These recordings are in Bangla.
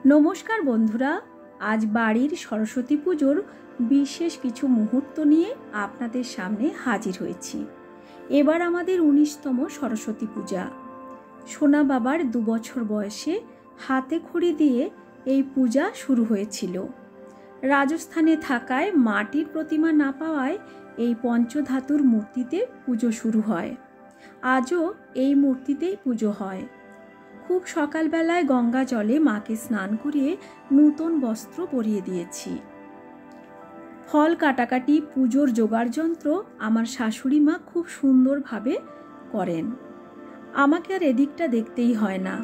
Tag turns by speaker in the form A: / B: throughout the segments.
A: নমস্কার বন্ধুরা, আজ বাড়ির সরস্বতী পুজোর বিশেষ কিছু মুহূর্ত নিয়ে আপনাদের সামনে হাজির হয়েছি। এবার আমাদের 19তম সরস্বতী পূজা। সোনা বাবার 2 বছর বয়সে হাতে খড়ি দিয়ে এই পূজা শুরু হয়েছিল। রাজস্থানে থাকায় মাটির প্রতিমা না পাওয়ায় এই পঞ্চধাতুর মূর্তিতে পুজো শুরু হয়। আজও এই মূর্তিতেই পুজো হয়। খুব সকালবেলায় গঙ্গা জলে মাকে স্নান করিয়ে নূতন বস্ত্র পরিয়ে দিয়েছি। ফল কাটাকাটি, পুজোর জোগাড় যন্ত্র আমার শাশুড়ি মা খুব সুন্দরভাবে করেন। আমাকে আর এদিকটা দেখতেই হয় না।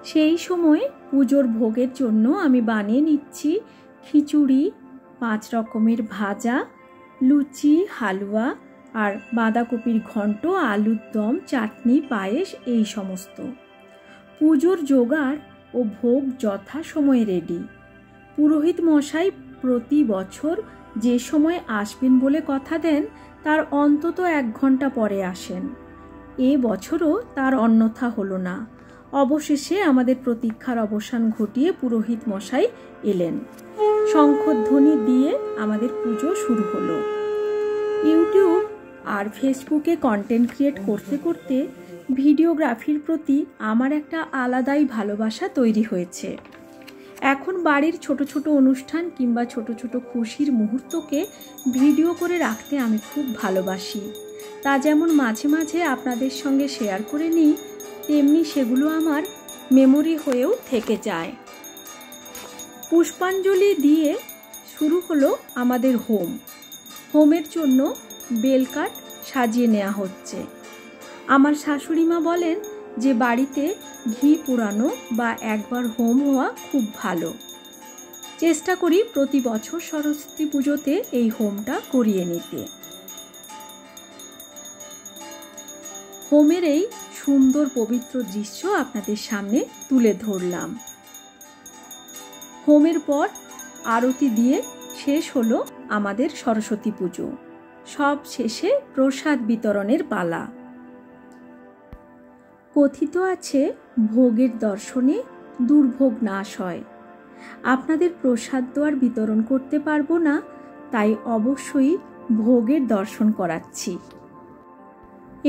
A: সেই সময় পুজোর ভোগের জন্য আমি বানিয়ে নিচ্ছি খিচুড়ি, 5 রকমের ভাজা, লুচি, হালুয়া আর বাঁধাকপির ঘন্ট, আলুর দম, চাটনি, পায়েস এই সমস্ত। পুজোর জোগাড় ও ভোগ যথাসময়ে রেডি। পুরোহিত মশাই প্রতি বছর যে সময় আসবেন বলে কথা দেন তার অন্তত 1 ঘন্টা পরে আসেন। এ বছরও তার অন্যথা হলো না। অবশেষে আমাদের প্রতীক্ষার অবসান ঘটিয়ে পুরোহিত মশাই এলেন। শঙ্খধ্বনি দিয়ে আমাদের পুজো শুরু হলো। ইউটিউব আর ফেসবুকে কন্টেন্ট ক্রিয়েট করতে করতে ভিডিওগ্রাফির প্রতি আমার একটা আলাদাই ভালোবাসা তৈরি হয়েছে। এখন বাড়ির ছোট ছোট অনুষ্ঠান কিংবা ছোট ছোট খুশির মুহূর্তকে ভিডিও করে রাখতে আমি খুব ভালোবাসি। তা যেমন মাঝে মাঝে আপনাদের সঙ্গে শেয়ার করে নিই, তেমনি সেগুলো আমার মেমোরি হয়েও থেকে যায়। পুষ্পাঞ্জলি দিয়ে শুরু হলো আমাদের হোম। হোমের জন্য বেলকাঠ সাজিয়ে নেওয়া হচ্ছে। আমার শাশুড়ি মা বলেন যে বাড়িতে ঘি পোড়ানো বা একবার হোম হওয়া খুব ভালো। চেষ্টা করি প্রতি বছর সরস্বতী পুজোতে এই হোমটা করিয়ে নিতে। হোমের এই সুন্দর পবিত্র দৃশ্য আপনাদের সামনে তুলে ধরলাম। হোমের পর আরতি দিয়ে শেষ হলো আমাদের সরস্বতী পুজো। সব শেষে প্রসাদ বিতরণের পালা। কথিত আছে, ভোগের দর্শনে দুর্ভোগ নাশ হয়। আপনাদের প্রসাদ দোয়ার বিতরণ করতে পারবো না, তাই অবশ্যই ভোগের দর্শন করাচ্ছি।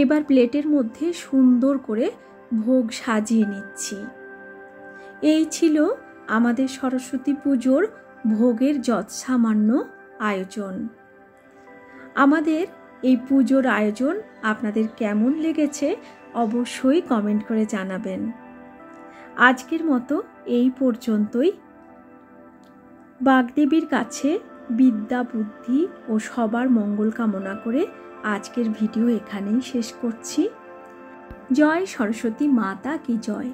A: এবার প্লেটের মধ্যে সুন্দর করে ভোগ সাজিয়ে নিচ্ছি। এই ছিল আমাদের সরস্বতী পুজোর ভোগের যৎসামান্য আয়োজন। আমাদের এই পুজোর আয়োজন আপনাদের কেমন লেগেছে অবশ্যই কমেন্ট করে জানাবেন। আজকের মতো এই পর্যন্তই। বাগদেবীর কাছে বিদ্যা, বুদ্ধি ও সবার মঙ্গল কামনা করে আজকের ভিডিও এখানেই শেষ করছি। জয় সরস্বতী মাতা কি জয়।